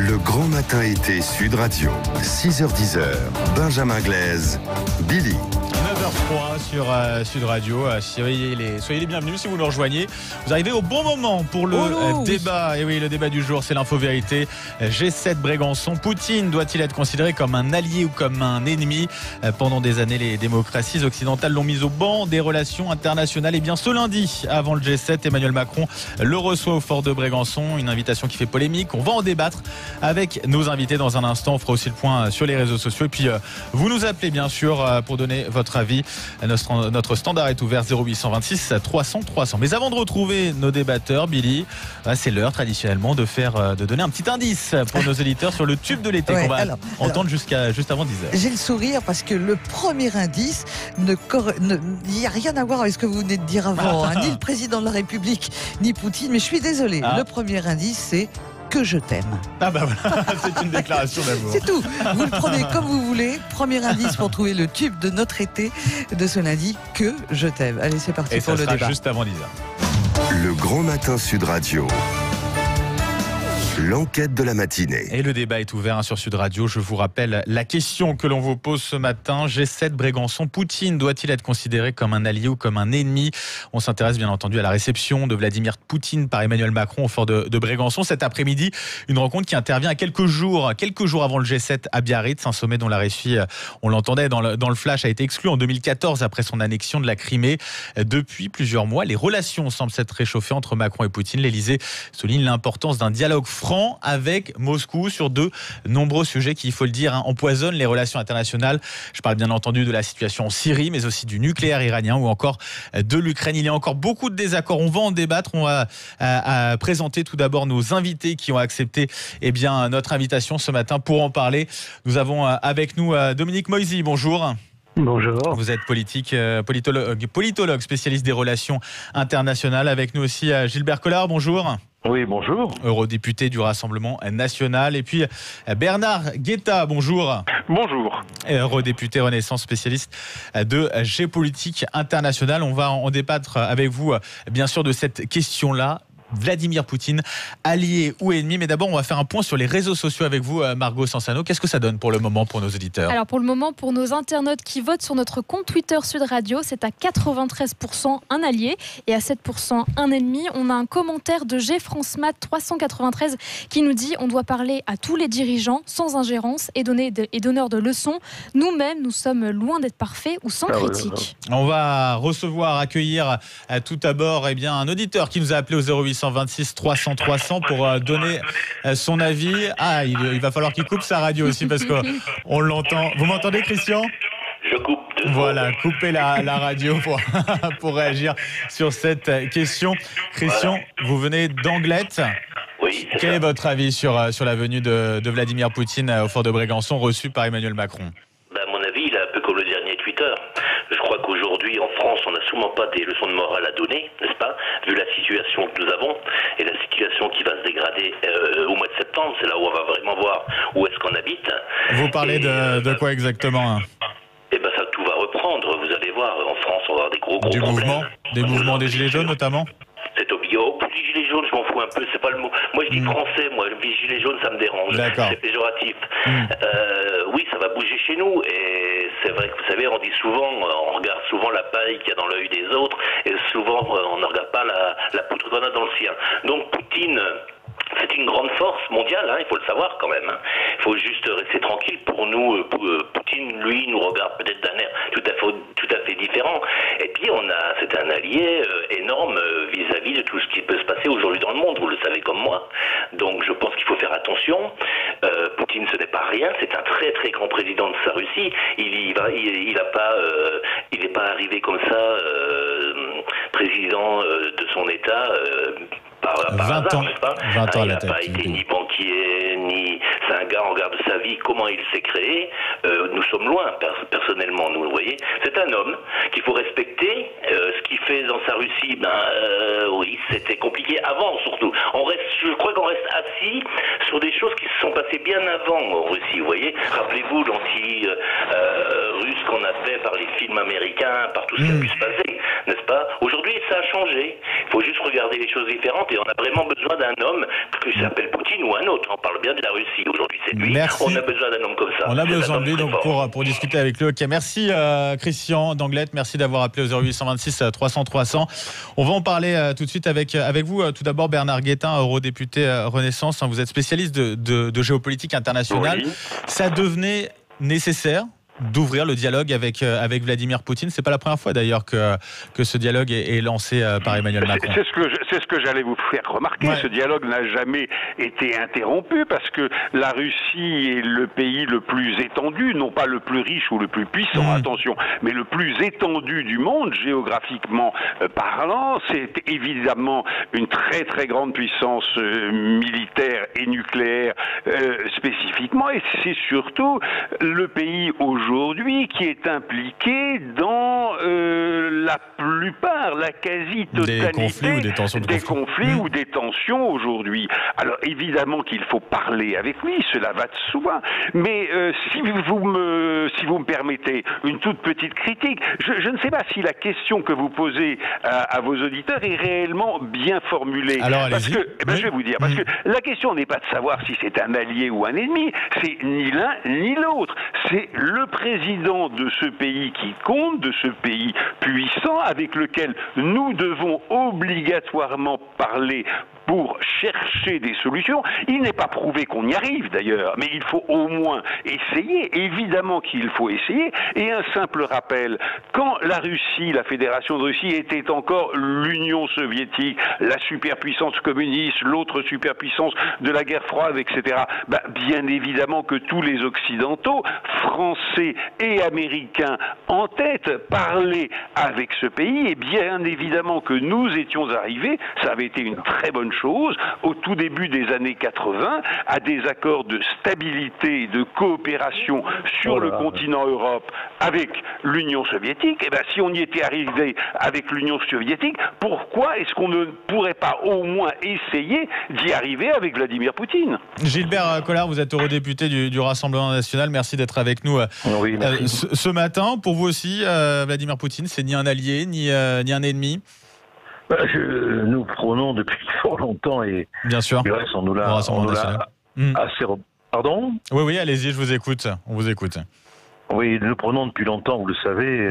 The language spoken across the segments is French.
Le grand matin été Sud Radio, 6h-10h, Benjamin Glaise, Billy. 9h03 sur Sud Radio. Soyez les bienvenus si vous nous rejoignez. Vous arrivez au bon moment pour le débat. Et oui, le débat du jour, c'est l'info-vérité. G7 Brégançon. Poutine doit-il être considéré comme un allié ou comme un ennemi ? Pendant des années, les démocraties occidentales l'ont mis au banc des relations internationales. Et bien ce lundi, avant le G7, Emmanuel Macron le reçoit au fort de Brégançon. Une invitation qui fait polémique. On va en débattre avec nos invités dans un instant. On fera aussi le point sur les réseaux sociaux. Et puis, vous nous appelez bien sûr pour donner votre avis. Notre standard est ouvert 0826 300 300. Mais avant de retrouver nos débatteurs, Billy, c'est l'heure traditionnellement de donner un petit indice pour nos éditeurs sur le tube de l'été qu'on va entendre juste avant 10h. J'ai le sourire parce que le premier indice, il n'y a rien à voir avec ce que vous venez de dire avant. Ni le président de la République, ni Poutine. Mais je suis désolée. Le premier indice, c'est que je t'aime. Ah bah voilà, c'est une déclaration d'amour. C'est tout. Vous le prenez comme vous voulez. Premier indice pour trouver le tube de notre été de ce lundi, que je t'aime. Allez, c'est parti pour le débat. Juste avant 10h. Le grand matin Sud Radio. L'enquête de la matinée. Et le débat est ouvert sur Sud Radio. Je vous rappelle la question que l'on vous pose ce matin. G7 Brégançon. Poutine doit-il être considéré comme un allié ou comme un ennemi ? On s'intéresse bien entendu à la réception de Vladimir Poutine par Emmanuel Macron au fort de Brégançon. Cet après-midi, une rencontre qui intervient à quelques jours avant le G7 à Biarritz. Un sommet dont la Russie, on l'entendait dans le flash, a été exclu en 2014 après son annexion de la Crimée. Depuis plusieurs mois, les relations semblent s'être réchauffées entre Macron et Poutine. L'Élysée souligne l'importance d'un dialogue franc avec Moscou sur de nombreux sujets qui, il faut le dire, empoisonnent les relations internationales. Je parle bien entendu de la situation en Syrie, mais aussi du nucléaire iranien ou encore de l'Ukraine. Il y a encore beaucoup de désaccords. On va en débattre. On va présenter tout d'abord nos invités qui ont accepté notre invitation ce matin pour en parler. Nous avons avec nous Dominique Moisy. Bonjour. Bonjour. Vous êtes politologue spécialiste des relations internationales. Avec nous aussi Gilbert Collard. Bonjour. Oui, bonjour. Eurodéputé du Rassemblement national. Et puis Bernard Guetta, bonjour. Bonjour. Eurodéputé Renaissance, spécialiste de géopolitique internationale. On va en débattre avec vous, bien sûr, de cette question-là. Vladimir Poutine, allié ou ennemi? Mais d'abord, on va faire un point sur les réseaux sociaux avec vous, Margot Sansano. Qu'est-ce que ça donne pour le moment pour nos auditeurs? Alors pour le moment, pour nos internautes qui votent sur notre compte Twitter Sud Radio, c'est à 93% un allié et à 7% un ennemi. On a un commentaire de GFrance Mat 393 qui nous dit: on doit parler à tous les dirigeants sans ingérence et donneur de leçons. Nous-mêmes, nous sommes loin d'être parfaits ou sans critique. On va accueillir tout d'abord un auditeur qui nous a appelé au 0826 300 300 pour donner son avis. Il va falloir qu'il coupe sa radio aussi parce qu'on l'entend. Vous m'entendez, Christian? Je coupe. Voilà, coupez la radio pour réagir sur cette question. Christian, vous venez d'Anglet. Oui. Quel est votre avis sur la venue de Vladimir Poutine au fort de Brégançon, reçu par Emmanuel Macron? À mon avis, il est un peu comme le dernier Twitter. Je crois qu'aujourd'hui, en France, on n'a sûrement pas des leçons de morale à donner, n'est-ce pas? Vu la situation que nous avons et la situation qui va se dégrader au mois de septembre, c'est là où on va vraiment voir où est-ce qu'on habite. Vous parlez de quoi exactement? Ça, tout va reprendre. Vous allez voir, en France, on va avoir des gros problèmes. Des mouvements des Gilets jaunes, notamment? C'est obligé. Les Gilets jaunes, je m'en fous un peu, c'est pas le mot. Moi, je dis français, les Gilets jaunes, ça me dérange. D'accord. C'est péjoratif. Oui, ça va bouger chez nous. Et c'est vrai que, vous savez, on dit souvent, on regarde souvent la paille qu'il y a dans l'œil des autres, et souvent, on ne regarde pas la poutre qu'on a dans le sien. Donc, Poutine, c'est une grande force mondiale, il faut le savoir quand même. Il faut juste rester tranquille. Pour nous, Poutine, lui, nous regarde peut-être d'un air tout à fait différent. Et puis, c'est un allié énorme vis-à-vis de tout ce qui peut se passer aujourd'hui dans le monde. Vous le savez comme moi. Donc, je pense qu'il faut faire attention. Poutine, ce n'est pas rien. C'est un très, très grand président de sa Russie. Il n'est pas arrivé comme ça, président de son État, par 20 ans, hasard, n'est-ce pas? 20 ans à la Il tête. n'a pas été ni banquier, ni... C'est un gars, on regarde sa vie, comment il s'est créé. Nous sommes loin, personnellement, nous, vous voyez. C'est un homme qu'il faut respecter. Ce qu'il fait dans sa Russie, oui, c'était compliqué avant, surtout. Je crois qu'on reste assis sur des choses qui se sont passées bien avant en Russie, vous voyez. Rappelez-vous l'anti-russe qu'on a fait par les films américains, par tout ce qui a pu se passer, n'est-ce pas? Aujourd'hui, ça a changé. Il faut juste regarder les choses différentes et on a vraiment besoin d'un homme qui s'appelle Poutine ou un autre. On parle bien de la Russie aujourd'hui, c'est lui. Merci. On a besoin d'un homme comme ça. On a besoin de lui donc fort. pour discuter avec lui. Ok, merci Christian d'Anglette, merci d'avoir appelé au 0826 300 300. On va en parler tout de suite avec vous. Tout d'abord Bernard Guettin, eurodéputé Renaissance. Vous êtes spécialiste de géopolitique internationale. Oui. Ça devenait nécessaire d'ouvrir le dialogue avec Vladimir Poutine. C'est pas la première fois d'ailleurs que ce dialogue est lancé par Emmanuel Macron. C'est ce que j'allais vous faire remarquer. Ouais. Ce dialogue n'a jamais été interrompu parce que la Russie est le pays le plus étendu, non pas le plus riche ou le plus puissant, attention, mais le plus étendu du monde, géographiquement parlant. C'est évidemment une très très grande puissance militaire et nucléaire spécifiquement, et c'est surtout le pays aujourd'hui qui est impliqué dans la plupart, la quasi-totalité des conflits ou des tensions ou des tensions aujourd'hui. Alors évidemment qu'il faut parler avec lui, cela va de soi, mais si vous me permettez une toute petite critique, je ne sais pas si la question que vous posez à vos auditeurs est réellement bien formulée. Alors parce allez-y. que, je vais vous dire, parce que la question n'est pas de savoir si c'est un allié ou un ennemi, c'est ni l'un ni l'autre. C'est le président de ce pays qui compte, de ce pays puissant avec lequel nous devons obligatoirement parler pour chercher des solutions. Il n'est pas prouvé qu'on y arrive d'ailleurs, mais il faut au moins essayer. Évidemment qu'il faut essayer. Et un simple rappel, quand la Russie, la Fédération de Russie était encore l'Union soviétique, la superpuissance communiste, l'autre superpuissance de la guerre froide, etc., bien évidemment que tous les Occidentaux, Français et Américains en tête, parlaient avec ce pays, et bien évidemment que nous étions arrivés, ça avait été une très bonne chose, au tout début des années 80, à des accords de stabilité et de coopération sur le continent Europe avec l'Union soviétique. Et si on y était arrivé avec l'Union soviétique, pourquoi est-ce qu'on ne pourrait pas au moins essayer d'y arriver avec Vladimir Poutine? Gilbert Collard, vous êtes eurodéputé du Rassemblement national. Merci d'être avec nous oui, ce matin. Pour vous aussi, Vladimir Poutine, c'est ni un allié, ni un ennemi? Nous prônons depuis fort longtemps, et bien sûr, du reste, on nous l'a assez... Pardon? Oui, allez-y, je vous écoute. On vous écoute. Oui, nous prenons depuis longtemps, vous le savez.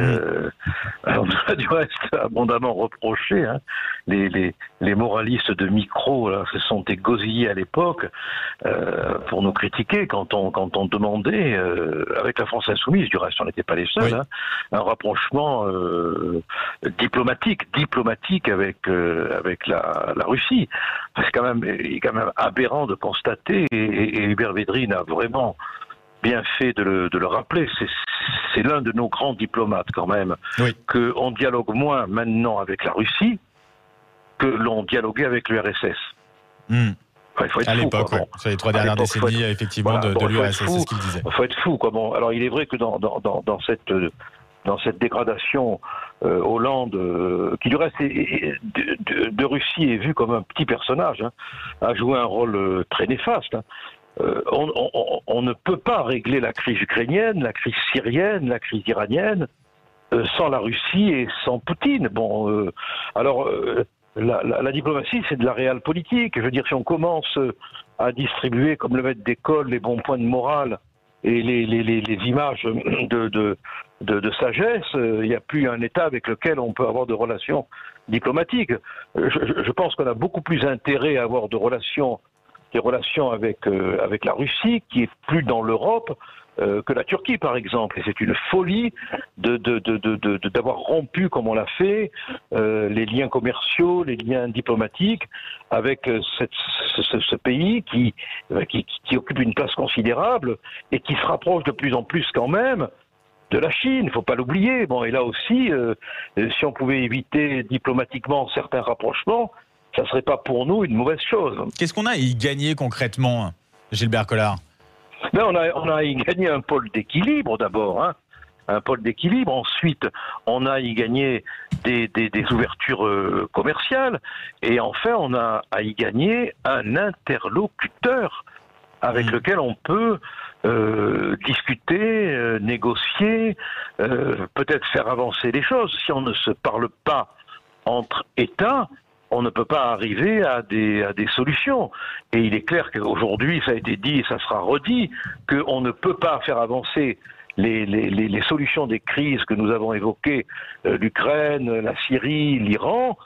On nous a du reste abondamment reproché. Les moralistes de micro là, se sont égosillés à l'époque pour nous critiquer quand on demandait, avec la France insoumise, du reste on n'était pas les seuls, un rapprochement diplomatique avec la Russie. Il est quand même aberrant de constater, et Hubert Védrine a vraiment bien fait de le rappeler, c'est l'un de nos grands diplomates quand même, qu'on dialogue moins maintenant avec la Russie que l'on dialoguait avec l'URSS. Il faut être à fou, l'époque, sur les 3 dernières décennies, effectivement, de l'URSS, c'est ce qu'il disait. Il faut être fou, quoi. Bon, alors il est vrai que dans cette dégradation, Hollande, qui du reste de Russie est vu comme un petit personnage, a joué un rôle très néfaste. On ne peut pas régler la crise ukrainienne, la crise syrienne, la crise iranienne sans la Russie et sans Poutine. La diplomatie, c'est de la réelle politique. Je veux dire, si on commence à distribuer comme le maître d'école les bons points de morale et les images de sagesse, il n'y a plus un État avec lequel on peut avoir de relations diplomatiques. Je pense qu'on a beaucoup plus intérêt à avoir des relations avec la Russie, qui est plus dans l'Europe que la Turquie, par exemple. Et c'est une folie d'avoir rompu, comme on l'a fait, les liens commerciaux, les liens diplomatiques avec ce pays qui occupe une place considérable et qui se rapproche de plus en plus quand même de la Chine, il ne faut pas l'oublier. Bon, et là aussi, si on pouvait éviter diplomatiquement certains rapprochements, ça ne serait pas pour nous une mauvaise chose. Qu'est-ce qu'on a à y gagner concrètement, Gilbert Collard? On a à y gagner un pôle d'équilibre d'abord, un pôle d'équilibre. Ensuite, on a à y gagner des ouvertures commerciales. Et enfin, on a à y gagner un interlocuteur avec lequel on peut discuter, négocier, peut-être faire avancer les choses. Si on ne se parle pas entre États, on ne peut pas arriver à des solutions. Et il est clair qu'aujourd'hui, ça a été dit et ça sera redit, qu'on ne peut pas faire avancer les solutions des crises que nous avons évoquées, l'Ukraine, la Syrie, l'Iran,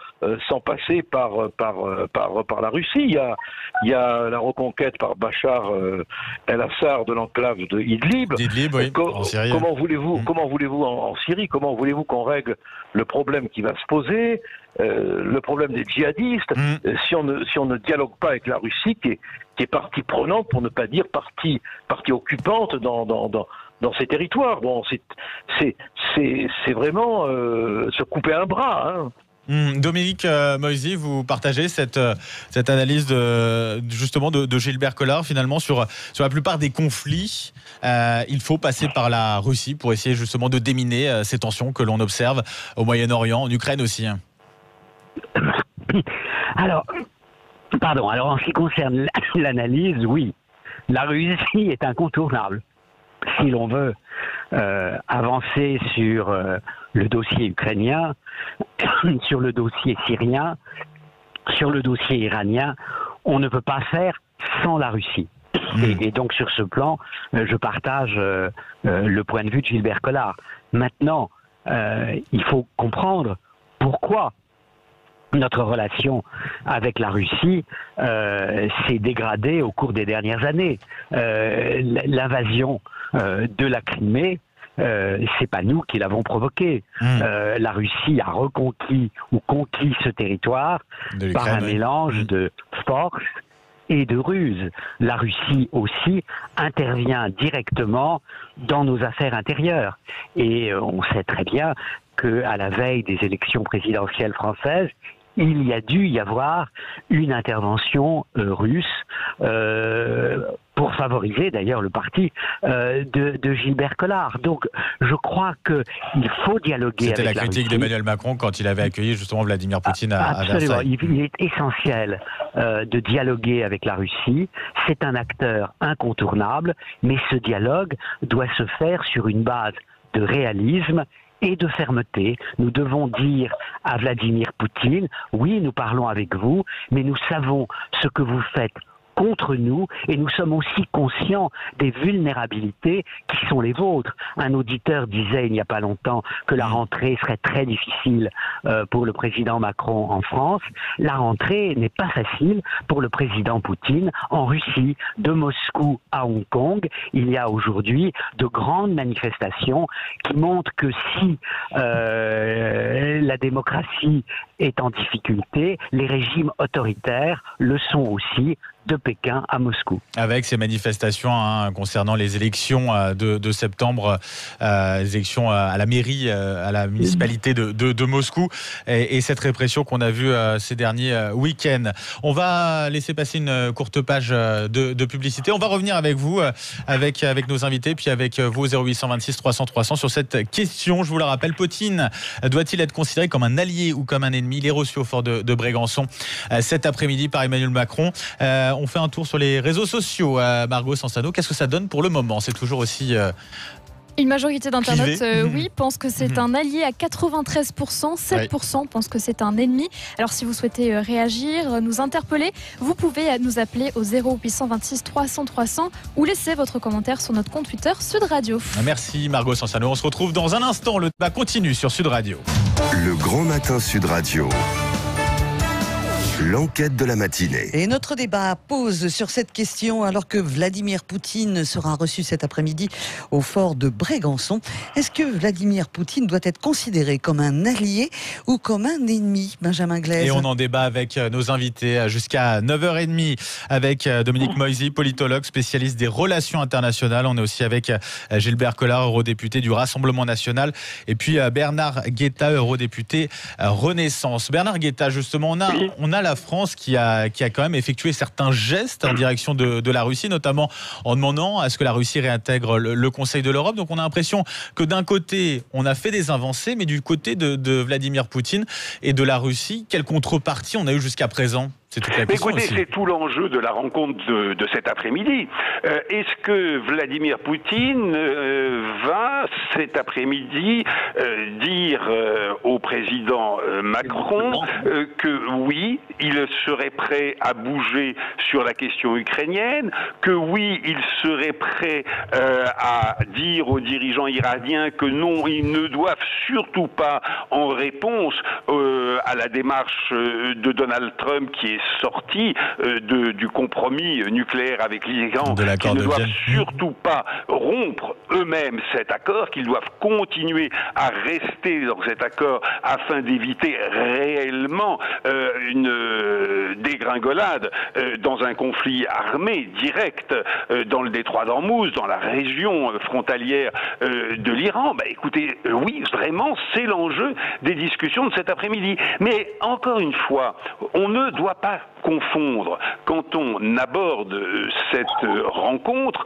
sans passer par la Russie. Il y a la reconquête par Bachar el-Assad de l'enclave de Idlib. Oui, en Syrie. Comment voulez-vous en Syrie, comment voulez-vous qu'on règle le problème qui va se poser, le problème des djihadistes, si on ne dialogue pas avec la Russie, qui est partie prenante, pour ne pas dire partie occupante dans ces territoires. Bon, c'est vraiment se couper un bras. Hein. Dominique Moisy, vous partagez cette analyse justement de Gilbert Collard, finalement, sur la plupart des conflits. Il faut passer par la Russie pour essayer justement de déminer ces tensions que l'on observe au Moyen-Orient, en Ukraine aussi. Alors, en ce qui concerne l'analyse, oui, la Russie est incontournable. Si l'on veut avancer sur le dossier ukrainien, sur le dossier syrien, sur le dossier iranien, on ne peut pas faire sans la Russie. Et donc sur ce plan, je partage le point de vue de Gilbert Collard. Maintenant, il faut comprendre pourquoi notre relation avec la Russie s'est dégradée au cours des dernières années. L'invasion de la Crimée, c'est pas nous qui l'avons provoquée. La Russie a reconquis ou conquis ce territoire par un mélange de force et de ruse. La Russie aussi intervient directement dans nos affaires intérieures. Et on sait très bien qu'à la veille des élections présidentielles françaises, il y a dû y avoir une intervention russe pour favoriser d'ailleurs le parti de Gilbert Collard. Donc je crois qu'il faut dialoguer avec la Russie. C'était la critique d'Emmanuel Macron quand il avait accueilli justement Vladimir Poutine à Versailles. Absolument, il est essentiel de dialoguer avec la Russie. C'est un acteur incontournable, mais ce dialogue doit se faire sur une base de réalisme et de fermeté. Nous devons dire à Vladimir Poutine, oui, nous parlons avec vous, mais nous savons ce que vous faites contre nous et nous sommes aussi conscients des vulnérabilités qui sont les vôtres. Un auditeur disait il n'y a pas longtemps que la rentrée serait très difficile pour le président Macron en France. La rentrée n'est pas facile pour le président Poutine en Russie. De Moscou à Hong Kong, il y a aujourd'hui de grandes manifestations qui montrent que si la démocratie est en difficulté, les régimes autoritaires le sont aussi, de Pékin à Moscou. Avec ces manifestations concernant les élections de septembre, les élections à la mairie, à la municipalité de Moscou, et cette répression qu'on a vue ces derniers week-ends. On va laisser passer une courte page de publicité. On va revenir avec vous, avec nos invités, puis avec vous 0826 300 300 sur cette question. Je vous la rappelle, Poutine doit-il être considéré comme un allié ou comme un ennemi? Il est reçu au fort de Brégançon cet après-midi par Emmanuel Macron. On fait un tour sur les réseaux sociaux. Margot Sansano, qu'est-ce que ça donne pour le moment? C'est toujours aussi... Une majorité d'internautes, oui, pensent que c'est un allié à 93%, 7% pensent que c'est un ennemi. Alors si vous souhaitez réagir, nous interpeller, vous pouvez nous appeler au 0826 300 300 ou laisser votre commentaire sur notre compte Twitter Sud Radio. Merci Margot Sansano. On se retrouve dans un instant. Le débat continue sur Sud Radio. Le Grand Matin Sud Radio. L'enquête de la matinée. Et notre débat pose sur cette question alors que Vladimir Poutine sera reçu cet après-midi au fort de Brégançon. Est-ce que Vladimir Poutine doit être considéré comme un allié ou comme un ennemi, Benjamin Glaise? Et on en débat avec nos invités jusqu'à 9h30 avec Dominique Moisy, politologue, spécialiste des relations internationales. On est aussi avec Gilbert Collard, eurodéputé du Rassemblement national, et puis Bernard Guetta, eurodéputé Renaissance. Bernard Guetta, justement, on a la France qui a quand même effectué certains gestes en direction de la Russie, notamment en demandant à ce que la Russie réintègre le Conseil de l'Europe. Donc on a l'impression que d'un côté, on a fait des avancées, mais du côté de Vladimir Poutine et de la Russie, quelle contrepartie on a eu jusqu'à présent? C'est toute la question. Écoutez, c'est tout l'enjeu de la rencontre de cet après-midi. Est-ce que Vladimir Poutine va cet après-midi dire au président Macron que oui, il serait prêt à bouger sur la question ukrainienne, que oui, il serait prêt à dire aux dirigeants iraniens que non, ils ne doivent surtout pas, en réponse à la démarche de Donald Trump qui est sorti du compromis nucléaire avec l'Iran, qu'ils ne doivent surtout pas rompre eux-mêmes cet accord, qu'ils doivent continuer à rester dans cet accord afin d'éviter réellement une dégringolade dans un conflit armé direct dans le détroit d'Ormuz, dans la région frontalière de l'Iran. Écoutez, oui, vraiment, c'est l'enjeu des discussions de cet après-midi. Mais encore une fois, on ne doit pas confondre, quand on aborde cette rencontre,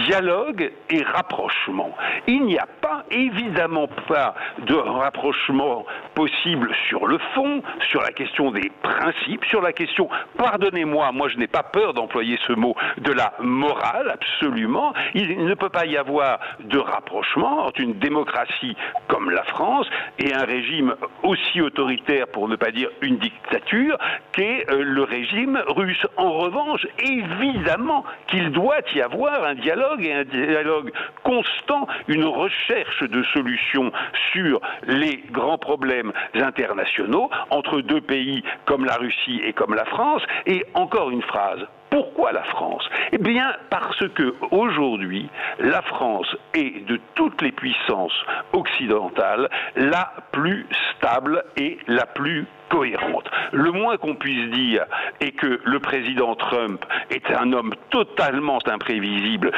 dialogue et rapprochement. Il n'y a pas, évidemment pas, de rapprochement possible sur le fond, sur la question des principes, sur la question, pardonnez-moi, moi je n'ai pas peur d'employer ce mot, de la morale, absolument. Il ne peut pas y avoir de rapprochement entre une démocratie comme la France et un régime aussi autoritaire, pour ne pas dire une dictature, qu'est le régime russe. En revanche, évidemment qu'il doit y avoir un dialogue, et un dialogue constant, une recherche de solutions sur les grands problèmes internationaux entre deux pays comme la Russie et comme la France. Et encore une phrase. Pourquoi la France? Eh bien, parce que aujourd'hui, la France est de toutes les puissances occidentales la plus stable et la plus cohérente. Le moins qu'on puisse dire est que le président Trump est un homme totalement imprévisible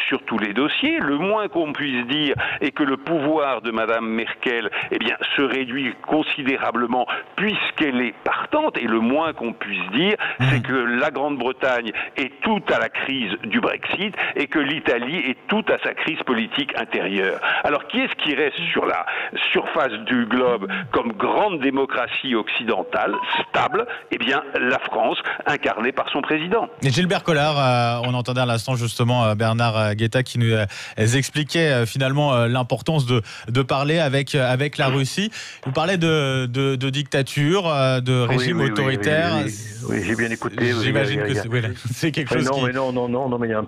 sur tous les dossiers. Le moins qu'on puisse dire est que le pouvoir de Madame Merkel, eh bien, se réduit considérablement puisqu'elle est partante. Et le moins qu'on puisse dire, c'est que la Grande-Bretagne est toute à la crise du Brexit et que l'Italie est toute à sa crise politique intérieure. Alors, qui est-ce qui reste sur la surface du globe comme grande démocratie occidentale stable? Eh bien, la France, incarnée par son président. Et Gilbert Collard, on entendait à l'instant justement Bernard Guetta qui nous expliquait finalement l'importance de parler avec la Russie. Vous parlez de dictature, de régime autoritaire. Oui, j'ai bien écouté. J'imagine que c'est quelque chose mais il y a un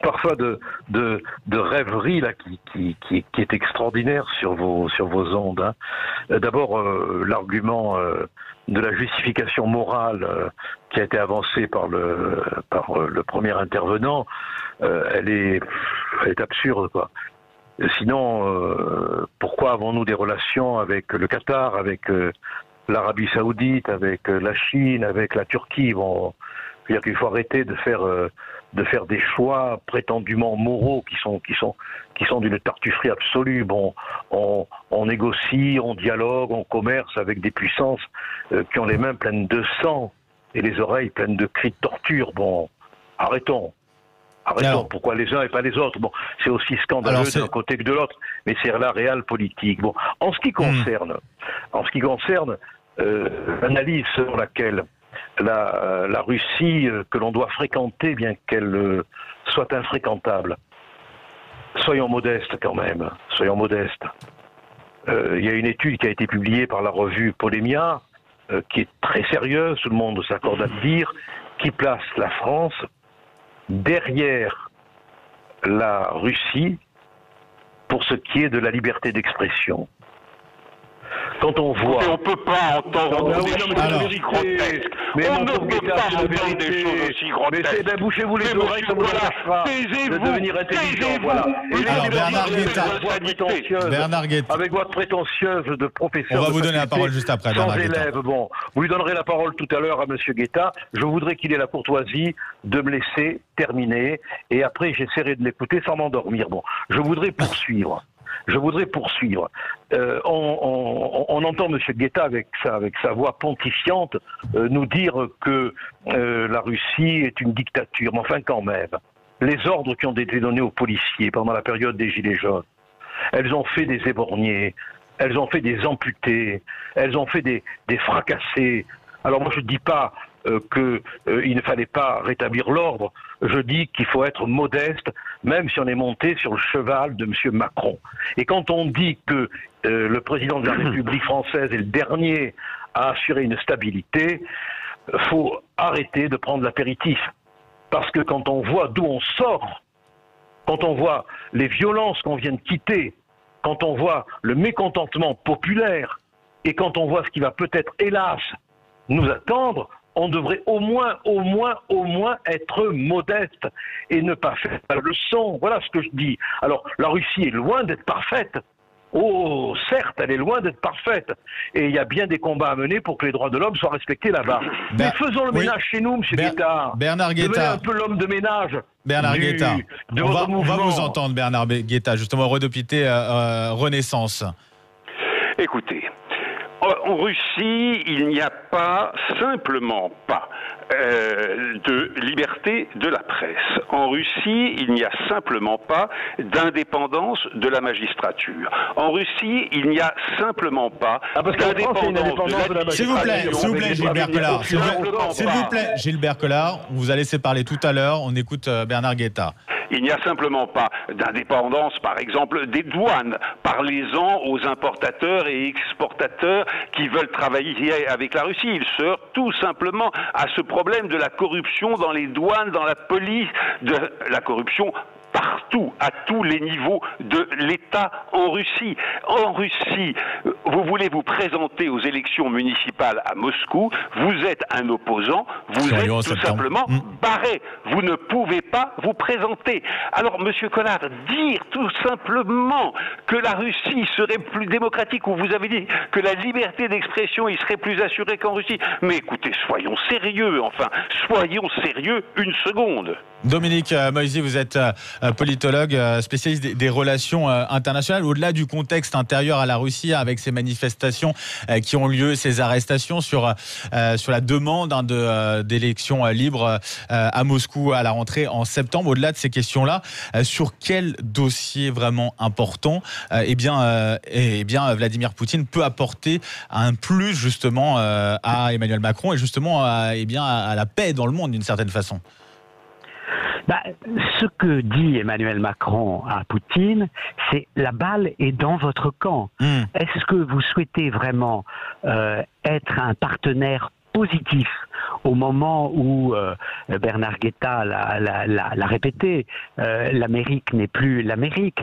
parfum de rêverie là qui est extraordinaire sur vos ondes. Hein. D'abord, l'argument de la justification morale qui a été avancée par le premier intervenant, elle est absurde, quoi. Sinon, pourquoi avons-nous des relations avec le Qatar, avec l'Arabie Saoudite, avec la Chine, avec la Turquie? Bon, c'est-à-dire qu'il faut arrêter de faire des choix prétendument moraux qui sont d'une tartufferie absolue. Bon, on négocie, on dialogue, on commerce avec des puissances qui ont les mains pleines de sang et les oreilles pleines de cris de torture. Bon, arrêtons. Alors, pourquoi les uns et pas les autres? Bon, c'est aussi scandaleux d'un côté que de l'autre, mais c'est la réelle politique. Bon, en ce qui concerne l'analyse selon laquelle la Russie que l'on doit fréquenter, bien qu'elle soit infréquentable. Soyons modestes quand même, soyons modestes. Il y a une étude qui a été publiée par la revue Polémia, qui est très sérieuse, tout le monde s'accorde à le dire, qui place la France derrière la Russie pour ce qui est de la liberté d'expression. Quand on voit... On ne peut pas entendre des choses aussi grotesques. On ne peut pas entendre des choses aussi grotesques. Mais bouchez-vous les oreilles, ça vous empêchera de devenir intelligent. Voilà. Bernard Guetta, avec votre prétentieuse de professeur... On va vous donner la parole juste après, Bernard Guetta. Bon, vous lui donnerez la parole tout à l'heure à Monsieur Guetta. Je voudrais qu'il ait la courtoisie de me laisser terminer. Et après, j'essaierai de l'écouter sans m'endormir. Bon, je voudrais poursuivre. On entend M. Guetta avec sa voix pontifiante nous dire que la Russie est une dictature. Mais enfin, quand même, les ordres qui ont été donnés aux policiers pendant la période des Gilets jaunes, elles ont fait des éborgnés. elles ont fait des amputés, elles ont fait des fracassés. Alors moi je ne dis pas qu'il ne fallait pas rétablir l'ordre, je dis qu'il faut être modeste, même si on est monté sur le cheval de M. Macron. Et quand on dit que le président de la République française est le dernier à assurer une stabilité, il faut arrêter de prendre l'apéritif. Parce que quand on voit d'où on sort, quand on voit les violences qu'on vient de quitter, quand on voit le mécontentement populaire, et quand on voit ce qui va peut-être, hélas, nous attendre, on devrait au moins être modeste et ne pas faire la leçon. Voilà ce que je dis. Alors, la Russie est loin d'être parfaite. Oh, certes, elle est loin d'être parfaite. Et il y a bien des combats à mener pour que les droits de l'homme soient respectés là-bas. Mais faisons le ménage chez nous, M. Guetta. Bernard Guetta. Devenez un peu l'homme de ménage. Bernard Guetta. On va vous entendre, Bernard Guetta, justement, redéputé Renaissance. Écoutez, en Russie, il n'y a pas, simplement pas, de liberté de la presse. En Russie, il n'y a simplement pas d'indépendance de la magistrature. En Russie, il n'y a simplement pas d'indépendance de la magistrature. S'il vous plaît, Gilbert Collard. S'il vous plaît, Gilbert Collard, on vous a laissé parler tout à l'heure. On écoute Bernard Guetta. Il n'y a simplement pas d'indépendance, par exemple, des douanes. Parlez-en aux importateurs et exportateurs qui veulent travailler avec la Russie. Ils se heurtent tout simplement à ce problème de la corruption dans les douanes, dans la police, de la corruption partout, à tous les niveaux de l'État en Russie. En Russie, vous voulez vous présenter aux élections municipales à Moscou, vous êtes un opposant, vous êtes tout simplement barré. Vous ne pouvez pas vous présenter. Alors, Monsieur Collard, dire tout simplement que la Russie serait plus démocratique, ou vous avez dit que la liberté d'expression y serait plus assurée qu'en Russie. Mais écoutez, soyons sérieux, soyons sérieux une seconde. Dominique Moisy, vous êtes politologue, spécialiste des relations internationales. Au-delà du contexte intérieur à la Russie, avec ces manifestations qui ont lieu, ces arrestations sur la demande d'élections libres à Moscou à la rentrée en septembre, au-delà de ces questions-là, sur quel dossier vraiment important Vladimir Poutine peut apporter un plus justement à Emmanuel Macron et justement à la paix dans le monde d'une certaine façon? Ce que dit Emmanuel Macron à Poutine, c'est la balle est dans votre camp. Est-ce que vous souhaitez vraiment être un partenaire positif au moment où Bernard Guetta l'a répété, l'Amérique n'est plus l'Amérique?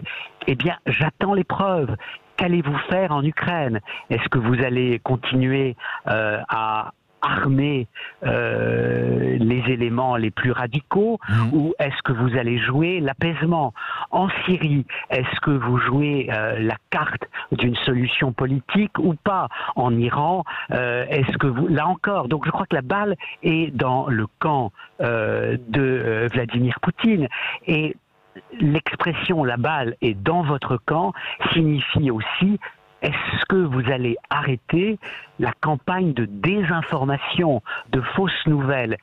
Eh bien, j'attends les preuves. Qu'allez-vous faire en Ukraine? Est-ce que vous allez continuer à armer les éléments les plus radicaux, ou est-ce que vous allez jouer l'apaisement? En Syrie, est-ce que vous jouez la carte d'une solution politique ou pas? En Iran, est-ce que vous... Là encore, donc je crois que la balle est dans le camp de Vladimir Poutine. Et l'expression « la balle est dans votre camp » signifie aussi: est-ce que vous allez arrêter la campagne de désinformation, de fausses nouvelles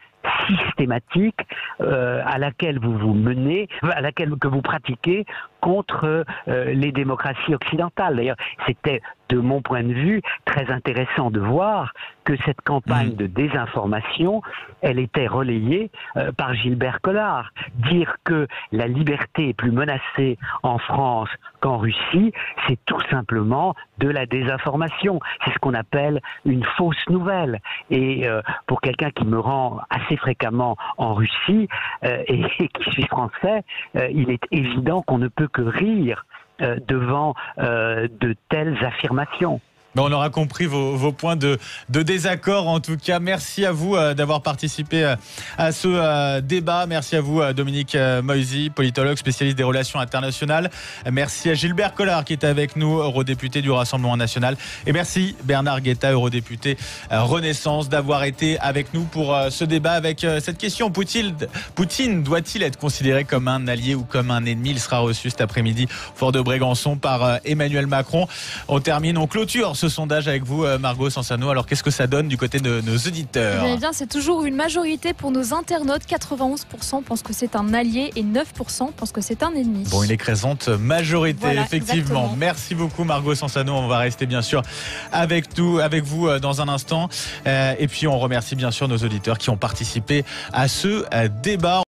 systématiques à laquelle vous vous menez, que vous pratiquez contre les démocraties occidentales? D'ailleurs, c'était, de mon point de vue, très intéressant de voir que cette campagne de désinformation, elle était relayée par Gilbert Collard. Dire que la liberté est plus menacée en France qu'en Russie, c'est tout simplement de la désinformation. C'est ce qu'on appelle une fausse nouvelle. Et pour quelqu'un qui me rend assez fréquemment en Russie et qui suis français, il est évident qu'on ne peut que rire devant de telles affirmations. On aura compris vos points de désaccord. En tout cas, merci à vous d'avoir participé à ce débat. Merci à vous, Dominique Moisy, politologue, spécialiste des relations internationales. Merci à Gilbert Collard qui est avec nous, eurodéputé du Rassemblement national. Et merci Bernard Guetta, eurodéputé Renaissance, d'avoir été avec nous pour ce débat avec cette question. Poutine doit-il être considéré comme un allié ou comme un ennemi? Il sera reçu cet après-midi, fort de Brégançon, par Emmanuel Macron. On clôture ce ce sondage avec vous, Margot Sansano. Alors, qu'est-ce que ça donne du côté de nos auditeurs? Eh bien, c'est toujours une majorité pour nos internautes. 91% pensent que c'est un allié et 9% pensent que c'est un ennemi. Bon, une écrasante majorité, voilà, effectivement. Exactement. Merci beaucoup, Margot Sansano. On va rester bien sûr avec vous dans un instant. Et puis, on remercie bien sûr nos auditeurs qui ont participé à ce débat.